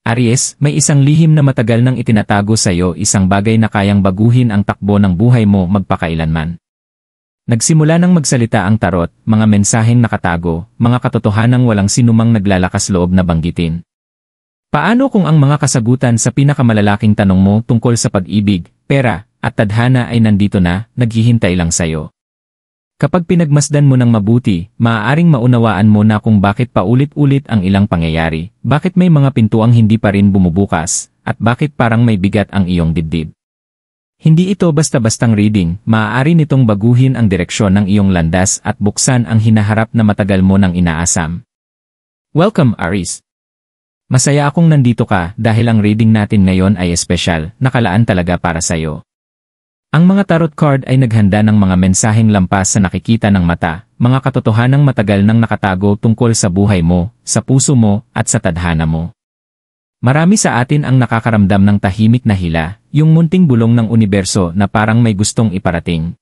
Aries, may isang lihim na matagal nang itinatago sa iyo, isang bagay na kayang baguhin ang takbo ng buhay mo magpakailanman. Nagsimula nang magsalita ang tarot, mga mensaheng nakatago, mga katotohanang walang sinumang naglalakas loob na banggitin. Paano kung ang mga kasagutan sa pinakamalalaking tanong mo tungkol sa pag-ibig, pera, at tadhana ay nandito na, naghihintay lang sa iyo? Kapag pinagmasdan mo ng mabuti, maaaring maunawaan mo na kung bakit paulit-ulit ang ilang pangyayari, bakit may mga pintuang hindi pa rin bumubukas, at bakit parang may bigat ang iyong dibdib. Hindi ito basta-bastang reading, maaari nitong baguhin ang direksyon ng iyong landas at buksan ang hinaharap na matagal mo nang inaasam. Welcome, Aries! Masaya akong nandito ka dahil ang reading natin ngayon ay espesyal, nakalaan talaga para sa iyo. Ang mga tarot card ay naghanda ng mga mensaheng lampas sa nakikita ng mata, mga katotohanang matagal nang nakatago tungkol sa buhay mo, sa puso mo, at sa tadhana mo. Marami sa atin ang nakakaramdam ng tahimik na hila, yung munting bulong ng universo na parang may gustong iparating.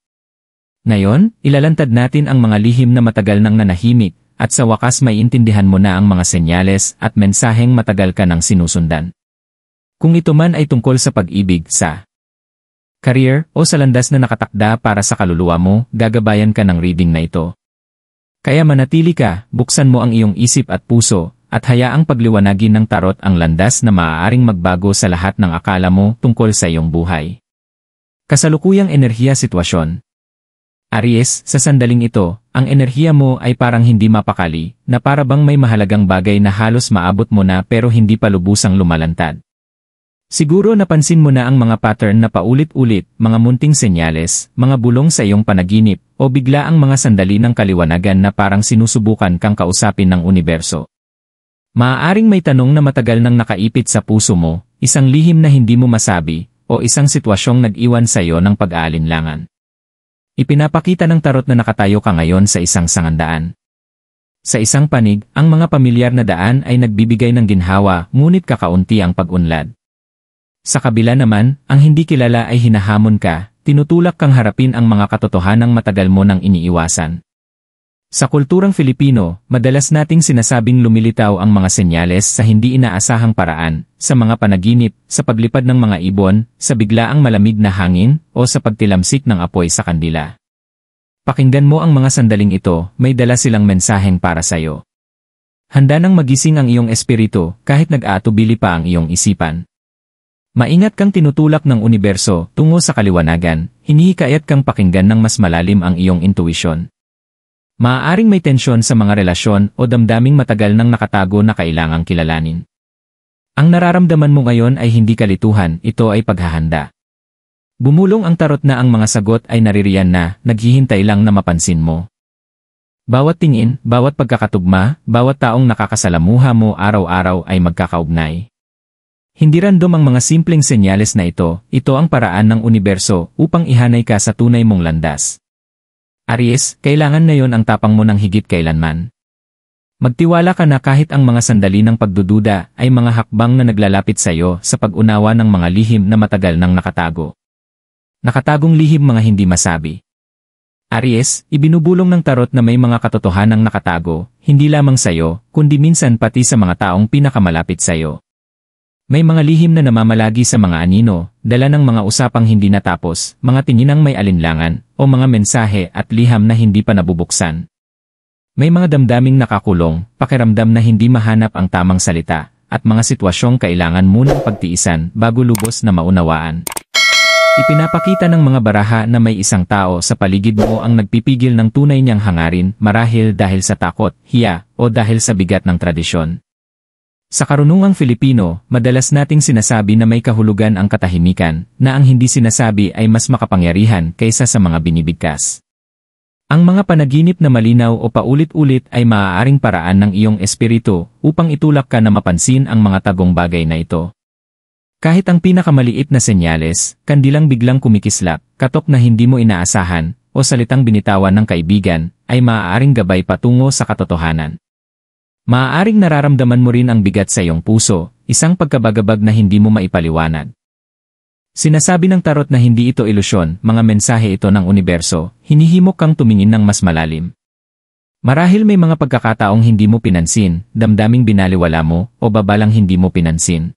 Ngayon, ilalantad natin ang mga lihim na matagal nang nanahimik, at sa wakas may intindihan mo na ang mga senyales at mensaheng matagal ka nang sinusundan. Kung ito man ay tungkol sa pag-ibig, sa career, o sa landas na nakatakda para sa kaluluwa mo, gagabayan ka ng reading na ito. Kaya manatili ka, buksan mo ang iyong isip at puso, at hayaang pagliwanagin ng tarot ang landas na maaaring magbago sa lahat ng akala mo tungkol sa iyong buhay. Kasalukuyang enerhiya sitwasyon. Aries, sa sandaling ito, ang enerhiya mo ay parang hindi mapakali, na para bang may mahalagang bagay na halos maabot mo na pero hindi pa lubusang lumalantad. Siguro napansin mo na ang mga pattern na paulit-ulit, mga munting senyales, mga bulong sa iyong panaginip, o bigla ang mga sandali ng kaliwanagan na parang sinusubukan kang kausapin ng universo. Maaaring may tanong na matagal nang nakaipit sa puso mo, isang lihim na hindi mo masabi, o isang sitwasyong nag-iwan sa iyo ng pag-aalinlangan. Ipinapakita ng tarot na nakatayo ka ngayon sa isang sangandaan. Sa isang panig, ang mga pamilyar na daan ay nagbibigay ng ginhawa, ngunit kakaunti ang pag-unlad. Sa kabila naman, ang hindi kilala ay hinahamon ka, tinutulak kang harapin ang mga katotohanang matagal mo nang iniiwasan. Sa kulturang Filipino, madalas nating sinasabing lumilitaw ang mga senyales sa hindi inaasahang paraan, sa mga panaginip, sa paglipad ng mga ibon, sa biglaang malamig na hangin, o sa pagtilamsik ng apoy sa kandila. Pakinggan mo ang mga sandaling ito, may dala silang mensaheng para sa iyo. Handa nang magising ang iyong espiritu, kahit nag-aatubili pa ang iyong isipan. Maingat kang tinutulak ng universo tungo sa kaliwanagan, hinihikayat kang pakinggan ng mas malalim ang iyong intuition. Maaaring may tensyon sa mga relasyon o damdaming matagal nang nakatago na kailangang kilalanin. Ang nararamdaman mo ngayon ay hindi kalituhan, ito ay paghahanda. Bumulong ang tarot na ang mga sagot ay naririyan na, naghihintay lang na mapansin mo. Bawat tingin, bawat pagkakatugma, bawat taong nakakasalamuha mo araw-araw ay magkakaugnay. Hindi random ang mga simpleng senyales na ito ang paraan ng universo upang ihanay ka sa tunay mong landas. Aries, kailangan na yon ang tapang mo ng higit kailanman. Magtiwala ka na kahit ang mga sandali ng pagdududa ay mga hakbang na naglalapit sa iyo sa pag-unawa ng mga lihim na matagal nang nakatago. Nakatagong lihim mga hindi masabi. Aries, ibinubulong ng tarot na may mga katotohanang nakatago, hindi lamang sa iyo, kundi minsan pati sa mga taong pinakamalapit sa iyo. May mga lihim na namamalagi sa mga anino, dala ng mga usapang hindi natapos, mga tinginang may alinlangan, o mga mensahe at liham na hindi pa nabubuksan. May mga damdaming nakakulong, pakiramdam na hindi mahanap ang tamang salita, at mga sitwasyong kailangan munang pagtiisan bago lubos na maunawaan. Ipinapakita ng mga baraha na may isang tao sa paligid mo ang nagpipigil ng tunay niyang hangarin, marahil dahil sa takot, hiya, o dahil sa bigat ng tradisyon. Sa karunungang Filipino, madalas nating sinasabi na may kahulugan ang katahimikan, na ang hindi sinasabi ay mas makapangyarihan kaysa sa mga binibigkas. Ang mga panaginip na malinaw o paulit-ulit ay maaaring paraan ng iyong espiritu upang itulak ka na mapansin ang mga tagong bagay na ito. Kahit ang pinakamaliit na senyales, kandilang biglang kumikislap, katok na hindi mo inaasahan, o salitang binitawan ng kaibigan, ay maaaring gabay patungo sa katotohanan. Maaaring nararamdaman mo rin ang bigat sa iyong puso, isang pagkabagabag na hindi mo maipaliwanag. Sinasabi ng tarot na hindi ito ilusyon, mga mensahe ito ng universo, hinihimok kang tumingin ng mas malalim. Marahil may mga pagkakataong hindi mo pinansin, damdaming binaliwala mo, o babalang hindi mo pinansin.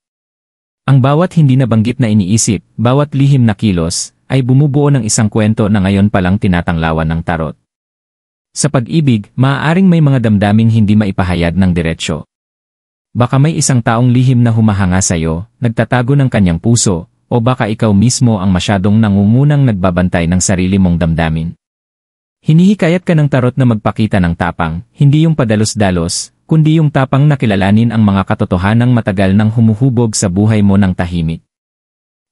Ang bawat hindi nabanggit na iniisip, bawat lihim na kilos, ay bumubuo ng isang kwento na ngayon palang tinatanglawan ng tarot. Sa pag-ibig, maaaring may mga damdaming hindi maipahayag ng diretsyo. Baka may isang taong lihim na humahanga sa'yo, nagtatago ng kanyang puso, o baka ikaw mismo ang masyadong nangungunang nagbabantay ng sarili mong damdamin. Hinihikayat ka ng tarot na magpakita ng tapang, hindi yung padalos-dalos, kundi yung tapang na kilalanin ang mga katotohanang matagal nang humuhubog sa buhay mo ng tahimik.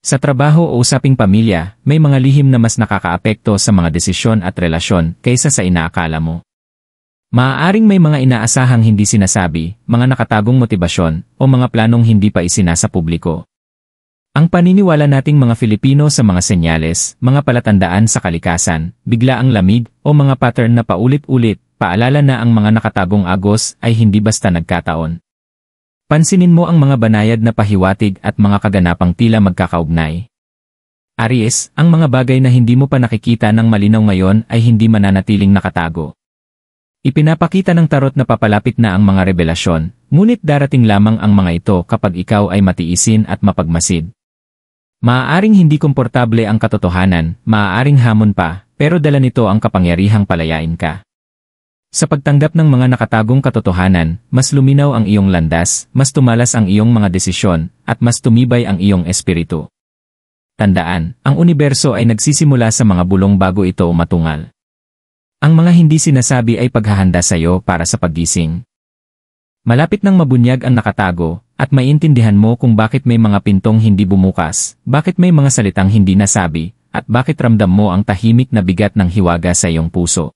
Sa trabaho o usaping pamilya, may mga lihim na mas nakakaapekto sa mga desisyon at relasyon kaysa sa inaakala mo. Maaaring may mga inaasahang hindi sinasabi, mga nakatagong motibasyon, o mga planong hindi pa isinasa publiko. Ang paniniwala nating mga Filipino sa mga senyales, mga palatandaan sa kalikasan, biglaang lamig, o mga pattern na paulit-ulit, paalala na ang mga nakatagong agos ay hindi basta nagkataon. Pansinin mo ang mga banayad na pahiwatig at mga kaganapang tila magkakaugnay. Aries, ang mga bagay na hindi mo pa nakikita ng malinaw ngayon ay hindi mananatiling nakatago. Ipinapakita ng tarot na papalapit na ang mga revelasyon, ngunit darating lamang ang mga ito kapag ikaw ay matiisin at mapagmasid. Maaaring hindi komportable ang katotohanan, maaaring hamon pa, pero dala nito ang kapangyarihang palayain ka. Sa pagtanggap ng mga nakatagong katotohanan, mas luminaw ang iyong landas, mas tumalas ang iyong mga desisyon, at mas tumibay ang iyong espiritu. Tandaan, ang universo ay nagsisimula sa mga bulong bago ito umatungal. Ang mga hindi sinasabi ay paghahanda sa iyo para sa paggising. Malapit nang mabunyag ang nakatago, at maintindihan mo kung bakit may mga pintong hindi bumukas, bakit may mga salitang hindi nasabi, at bakit ramdam mo ang tahimik na bigat ng hiwaga sa iyong puso.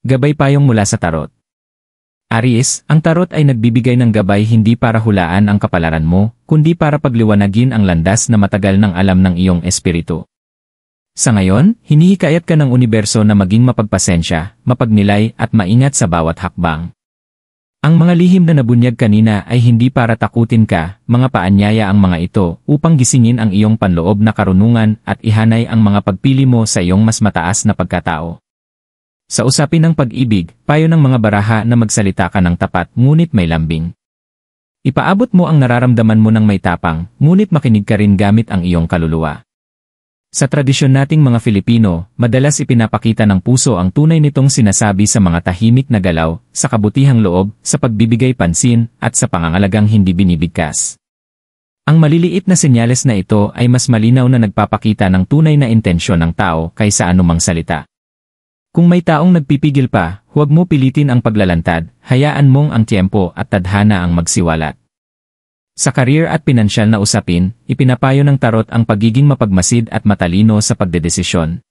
Gabay payong mula sa tarot. Aries, ang tarot ay nagbibigay ng gabay hindi para hulaan ang kapalaran mo, kundi para pagliwanagin ang landas na matagal nang alam ng iyong espiritu. Sa ngayon, hinihikayat ka ng universo na maging mapagpasensya, mapagnilay at maingat sa bawat hakbang. Ang mga lihim na nabunyag kanina ay hindi para takutin ka, mga paanyaya ang mga ito upang gisingin ang iyong panloob na karunungan at ihanay ang mga pagpili mo sa iyong mas mataas na pagkatao. Sa usapin ng pag-ibig, payo ng mga baraha na magsalita ka ng tapat ngunit may lambing. Ipaabot mo ang nararamdaman mo ng may tapang, ngunit makinig ka rin gamit ang iyong kaluluwa. Sa tradisyon nating mga Filipino, madalas ipinapakita ng puso ang tunay nitong sinasabi sa mga tahimik na galaw, sa kabutihang loob, sa pagbibigay pansin, at sa pangangalagang hindi binibigkas. Ang maliliit na senyales na ito ay mas malinaw na nagpapakita ng tunay na intensyon ng tao kaysa anumang salita. Kung may taong nagpipigil pa, huwag mo pilitin ang paglalantad, hayaan mong ang tiempo at tadhana ang magsiwalat. Sa career at pinansyal na usapin, ipinapayo ng tarot ang pagiging mapagmasid at matalino sa pagdedesisyon.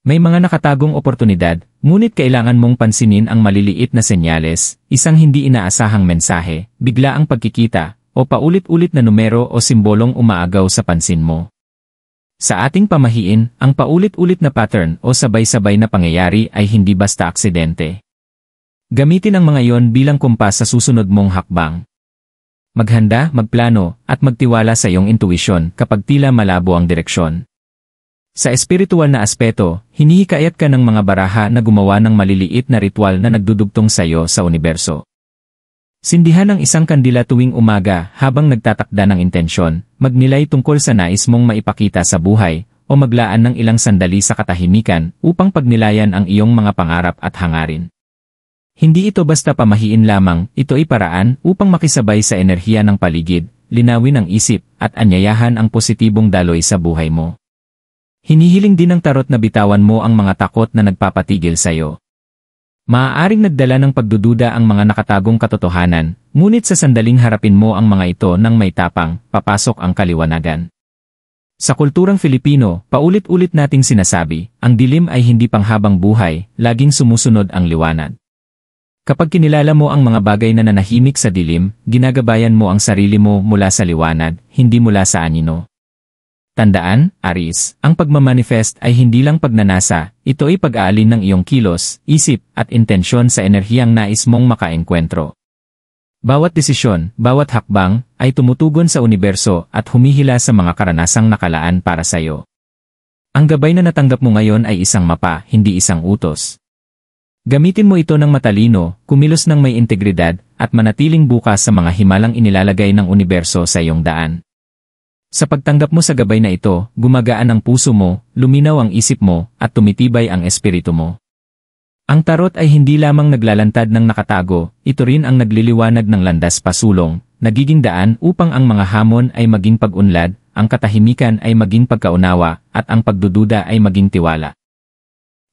May mga nakatagong oportunidad, ngunit kailangan mong pansinin ang maliliit na senyales, isang hindi inaasahang mensahe, biglaang pagkikita, o paulit-ulit na numero o simbolong umaagaw sa pansin mo. Sa ating pamahiin, ang paulit-ulit na pattern o sabay-sabay na pangyayari ay hindi basta aksidente. Gamitin ang mga iyon bilang kumpas sa susunod mong hakbang. Maghanda, magplano, at magtiwala sa iyong intuisyon kapag tila malabo ang direksyon. Sa espiritual na aspeto, hinihikayat ka ng mga baraha na gumawa ng maliliit na ritual na nagdudugtong sa iyo sa universo. Sindihan ang isang kandila tuwing umaga habang nagtatakda ng intensyon, magnilay tungkol sa nais mong maipakita sa buhay, o maglaan ng ilang sandali sa katahimikan upang pagnilayan ang iyong mga pangarap at hangarin. Hindi ito basta pamahiin lamang, ito ay paraan upang makisabay sa enerhiya ng paligid, linawin ang isip, at anyayahan ang positibong daloy sa buhay mo. Hinihiling din ng tarot na bitawan mo ang mga takot na nagpapatigil sa iyo. Maaaring nagdala ng pagdududa ang mga nakatagong katotohanan, ngunit sa sandaling harapin mo ang mga ito nang may tapang, papasok ang kaliwanagan. Sa kulturang Filipino, paulit-ulit nating sinasabi, ang dilim ay hindi panghabang buhay, laging sumusunod ang liwanag. Kapag kinilala mo ang mga bagay na nanahimik sa dilim, ginagabayan mo ang sarili mo mula sa liwanag, hindi mula sa anino. Tandaan, Aries, ang pagmamanifest ay hindi lang pagnanasa, ito ay pag-aalin ng iyong kilos, isip, at intensyon sa enerhiyang nais mong makaengkwentro. Bawat desisyon, bawat hakbang, ay tumutugon sa universo at humihila sa mga karanasang nakalaan para sa iyo. Ang gabay na natanggap mo ngayon ay isang mapa, hindi isang utos. Gamitin mo ito ng matalino, kumilos ng may integridad, at manatiling bukas sa mga himalang inilalagay ng universo sa iyong daan. Sa pagtanggap mo sa gabay na ito, gumagaan ang puso mo, luminaw ang isip mo, at tumitibay ang espiritu mo. Ang tarot ay hindi lamang naglalantad ng nakatago, ito rin ang nagliliwanag ng landas pasulong, nagiging daan upang ang mga hamon ay maging pag-unlad, ang katahimikan ay maging pagkaunawa, at ang pagdududa ay maging tiwala.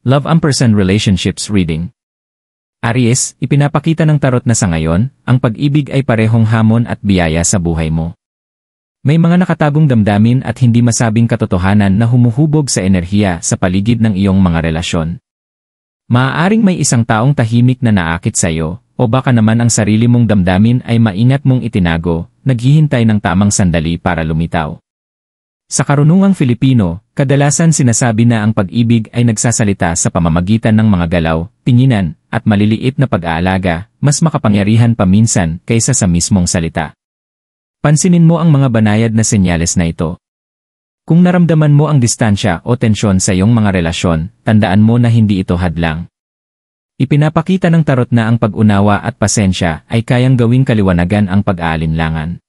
Love & Relationships Reading. Aries, ipinapakita ng tarot na sa ngayon, ang pag-ibig ay parehong hamon at biyaya sa buhay mo. May mga nakatagong damdamin at hindi masabing katotohanan na humuhubog sa enerhiya sa paligid ng iyong mga relasyon. Maaaring may isang taong tahimik na naakit sa iyo, o baka naman ang sarili mong damdamin ay maingat mong itinago, naghihintay ng tamang sandali para lumitaw. Sa karunungang Filipino, kadalasan sinasabi na ang pag-ibig ay nagsasalita sa pamamagitan ng mga galaw, tinginan, at maliliit na pag-aalaga, mas makapangyarihan pa minsan kaysa sa mismong salita. Pansinin mo ang mga banayad na senyales na ito. Kung naramdaman mo ang distansya o tensyon sa iyong mga relasyon, tandaan mo na hindi ito hadlang. Ipinapakita ng tarot na ang pag-unawa at pasensya ay kayang gawing kaliwanagan ang pag-aalinlangan.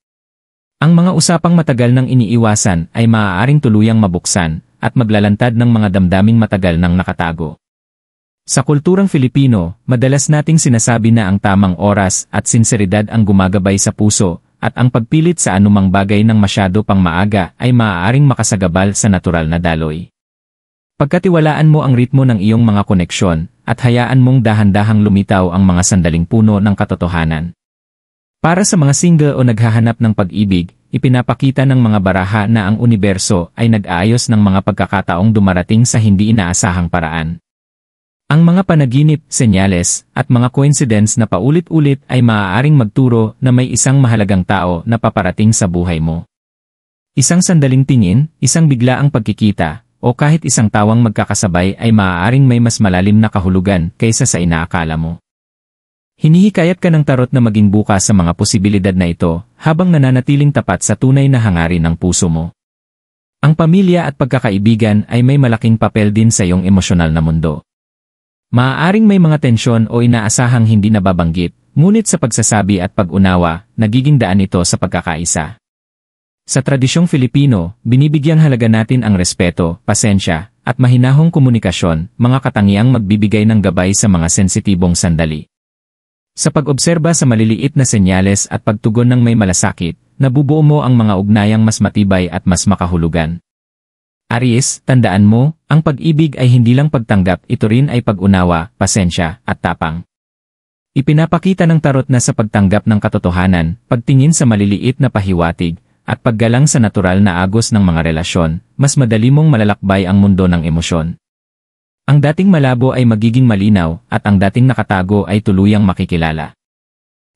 Ang mga usapang matagal nang iniiwasan ay maaaring tuluyang mabuksan at maglalantad ng mga damdaming matagal nang nakatago. Sa kulturang Filipino, madalas nating sinasabi na ang tamang oras at sinseridad ang gumagabay sa puso at ang pagpilit sa anumang bagay ng masyado pang maaga ay maaaring makasagabal sa natural na daloy. Pagkatiwalaan mo ang ritmo ng iyong mga koneksyon at hayaan mong dahan-dahang lumitaw ang mga sandaling puno ng katotohanan. Para sa mga single o naghahanap ng pag-ibig, ipinapakita ng mga baraha na ang universo ay nag-aayos ng mga pagkakataong dumarating sa hindi inaasahang paraan. Ang mga panaginip, senyales, at mga coincidence na paulit-ulit ay maaaring magturo na may isang mahalagang tao na paparating sa buhay mo. Isang sandaling tingin, isang biglaang pagkikita, o kahit isang tawang magkakasabay ay maaaring may mas malalim na kahulugan kaysa sa inaakala mo. Hinihikayat ka ng tarot na maging bukas sa mga posibilidad na ito habang nananatiling tapat sa tunay na hangarin ng puso mo. Ang pamilya at pagkakaibigan ay may malaking papel din sa iyong emosyonal na mundo. Maaaring may mga tensyon o inaasahang hindi nababanggit, ngunit sa pagsasabi at pag-unawa, nagiging daan ito sa pagkakaisa. Sa tradisyong Filipino, binibigyang halaga natin ang respeto, pasensya, at mahinahong komunikasyon, mga katangiang magbibigay ng gabay sa mga sensitibong sandali. Sa pag-obserba sa maliliit na senyales at pagtugon ng may malasakit, nabubuo mo ang mga ugnayang mas matibay at mas makahulugan. Aries, tandaan mo, ang pag-ibig ay hindi lang pagtanggap, ito rin ay pag-unawa, pasensya, at tapang. Ipinapakita ng tarot na sa pagtanggap ng katotohanan, pagtingin sa maliliit na pahiwatig, at paggalang sa natural na agos ng mga relasyon, mas madali mong malalakbay ang mundo ng emosyon. Ang dating malabo ay magiging malinaw at ang dating nakatago ay tuluyang makikilala.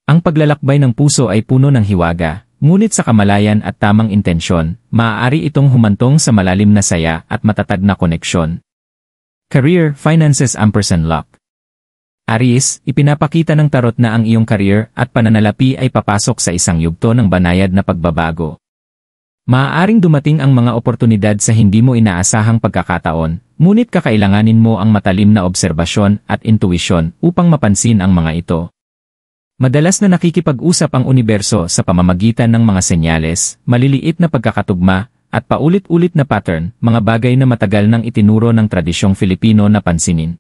Ang paglalakbay ng puso ay puno ng hiwaga, ngunit sa kamalayan at tamang intensyon, maaari itong humantong sa malalim na saya at matatag na koneksyon. Career, Finances & Luck. Aries, ipinapakita ng tarot na ang iyong career at pananalapi ay papasok sa isang yugto ng banayad na pagbabago. Maaaring dumating ang mga oportunidad sa hindi mo inaasahang pagkakataon, ngunit kakailanganin mo ang matalim na obserbasyon at intuisyon upang mapansin ang mga ito. Madalas na nakikipag-usap ang universo sa pamamagitan ng mga senyales, maliliit na pagkakatugma, at paulit-ulit na pattern, mga bagay na matagal nang itinuro ng tradisyong Filipino na pansinin.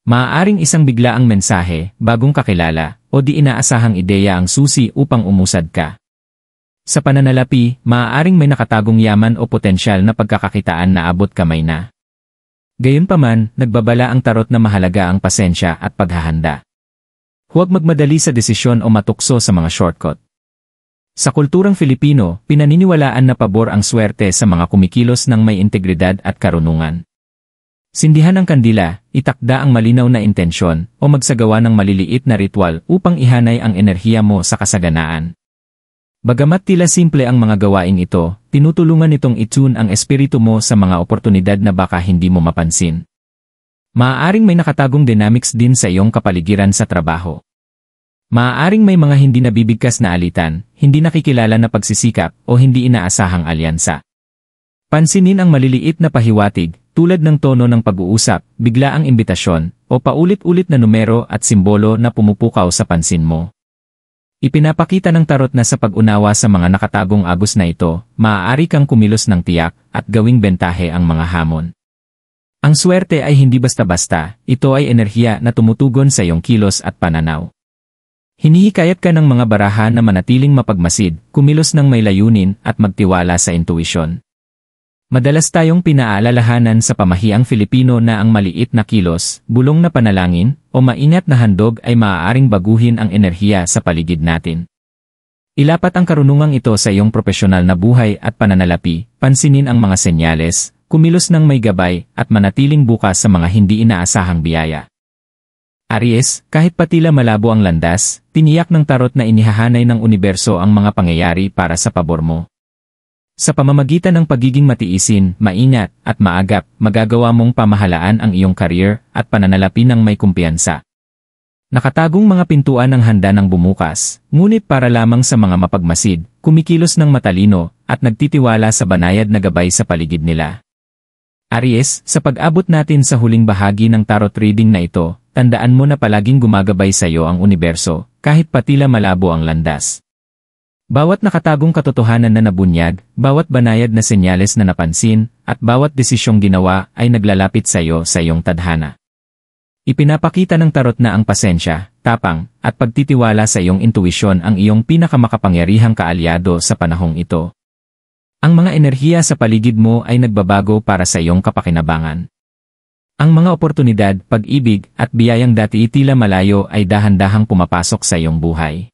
Maaaring isang biglaang mensahe, bagong kakilala, o di inaasahang ideya ang susi upang umusad ka. Sa pananalapi, maaaring may nakatagong yaman o potensyal na pagkakakitaan na abot kamay na. Gayunpaman, nagbabala ang tarot na mahalaga ang pasensya at paghahanda. Huwag magmadali sa desisyon o matukso sa mga shortcut. Sa kulturang Filipino, pinaniniwalaan na pabor ang swerte sa mga kumikilos ng may integridad at karunungan. Sindihan ang kandila, itakda ang malinaw na intensyon, o magsagawa ng maliliit na ritual upang ihanay ang enerhiya mo sa kasaganaan. Bagamat tila simple ang mga gawaing ito, tinutulungan nitong i-tune ang espiritu mo sa mga oportunidad na baka hindi mo mapansin. Maaaring may nakatagong dynamics din sa iyong kapaligiran sa trabaho. Maaaring may mga hindi nabibigkas na alitan, hindi nakikilala na pagsisikap o hindi inaasahang alyansa. Pansinin ang maliliit na pahiwatig, tulad ng tono ng pag-uusap, biglaang imbitasyon, o paulit-ulit na numero at simbolo na pumupukaw sa pansin mo. Ipinapakita ng tarot na sa pag-unawa sa mga nakatagong agos na ito, maaari kang kumilos ng tiyak at gawing bentahe ang mga hamon. Ang swerte ay hindi basta-basta, ito ay enerhiya na tumutugon sa iyong kilos at pananaw. Hinihikayat ka ng mga baraha na manatiling mapagmasid, kumilos ng may layunin at magtiwala sa intuisyon. Madalas tayong pinaalalahanan sa pamahiang Filipino na ang maliit na kilos, bulong na panalangin, o maingat na handog ay maaaring baguhin ang enerhiya sa paligid natin. Ilapat ang karunungang ito sa iyong propesyonal na buhay at pananalapi, pansinin ang mga senyales, kumilos ng may gabay, at manatiling bukas sa mga hindi inaasahang biyaya. Aries, kahit patila malabo ang landas, tiniyak ng tarot na inihahanay ng universo ang mga pangyayari para sa pabor mo. Sa pamamagitan ng pagiging matiisin, maingat, at maagap, magagawa mong pamahalaan ang iyong career at pananalapi ng may kumpiyansa. Nakatagong mga pintuan ang handa ng bumukas, ngunit para lamang sa mga mapagmasid, kumikilos ng matalino, at nagtitiwala sa banayad na gabay sa paligid nila. Aries, sa pag-abot natin sa huling bahagi ng tarot reading na ito, tandaan mo na palaging gumagabay sa iyo ang universo, kahit patila malabo ang landas. Bawat nakatagong katotohanan na nabunyag, bawat banayad na senyales na napansin, at bawat desisyong ginawa ay naglalapit sa iyo sa iyong tadhana. Ipinapakita ng tarot na ang pasensya, tapang, at pagtitiwala sa iyong intuisyon ang iyong pinakamakapangyarihang kaalyado sa panahong ito. Ang mga enerhiya sa paligid mo ay nagbabago para sa iyong kapakinabangan. Ang mga oportunidad, pag-ibig, at biyayang dati tila malayo ay dahan-dahang pumapasok sa iyong buhay.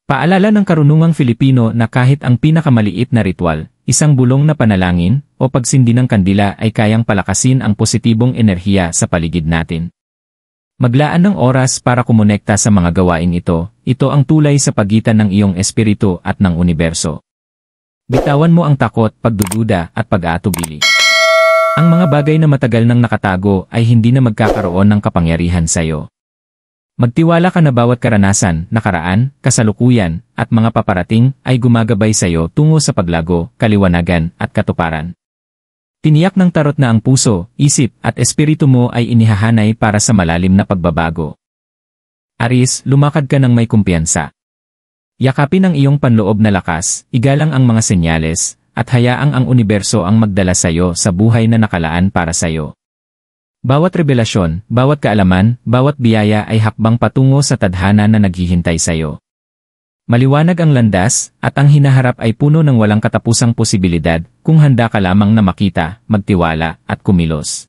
Paalala ng karunungang Filipino na kahit ang pinakamaliit na ritual, isang bulong na panalangin, o pagsindi ng kandila ay kayang palakasin ang positibong enerhiya sa paligid natin. Maglaan ng oras para kumonekta sa mga gawaing ito ang tulay sa pagitan ng iyong espiritu at ng universo. Bitawan mo ang takot, pagdududa, at pag-aatubili. Ang mga bagay na matagal nang nakatago ay hindi na magkakaroon ng kapangyarihan sa iyo. Magtiwala ka na bawat karanasan, nakaraan, kasalukuyan, at mga paparating ay gumagabay sa iyo tungo sa paglago, kaliwanagan, at katuparan. Tiniyak ng tarot na ang puso, isip, at espiritu mo ay inihahanay para sa malalim na pagbabago. Aries, lumakad ka ng may kumpiyansa. Yakapin ang iyong panloob na lakas, igalang ang mga senyales, at hayaang ang universo ang magdala sa iyo sa buhay na nakalaan para sa iyo. Bawat revelasyon, bawat kaalaman, bawat biyaya ay hakbang patungo sa tadhana na naghihintay sa iyo. Maliwanag ang landas, at ang hinaharap ay puno ng walang katapusang posibilidad kung handa ka lamang na makita, magtiwala, at kumilos.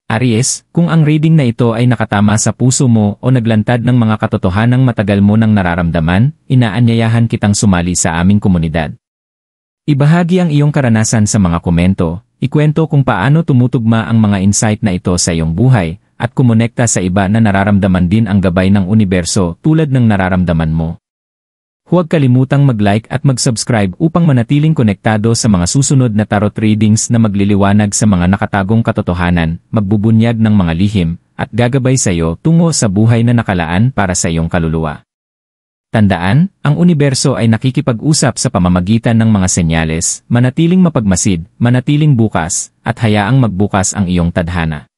Aries, kung ang reading na ito ay nakatama sa puso mo o naglantad ng mga katotohanang matagal mo nang nararamdaman, inaanyayahan kitang sumali sa aming komunidad. Ibahagi ang iyong karanasan sa mga komento, ikwento kung paano tumutugma ang mga insight na ito sa iyong buhay, at kumonekta sa iba na nararamdaman din ang gabay ng universo tulad ng nararamdaman mo. Huwag kalimutang mag-like at mag-subscribe upang manatiling konektado sa mga susunod na tarot readings na magliliwanag sa mga nakatagong katotohanan, magbubunyag ng mga lihim, at gagabay sa iyo tungo sa buhay na nakalaan para sa iyong kaluluwa. Tandaan, ang universo ay nakikipag-usap sa pamamagitan ng mga senyales, manatiling mapagmasid, manatiling bukas, at hayaang magbukas ang iyong tadhana.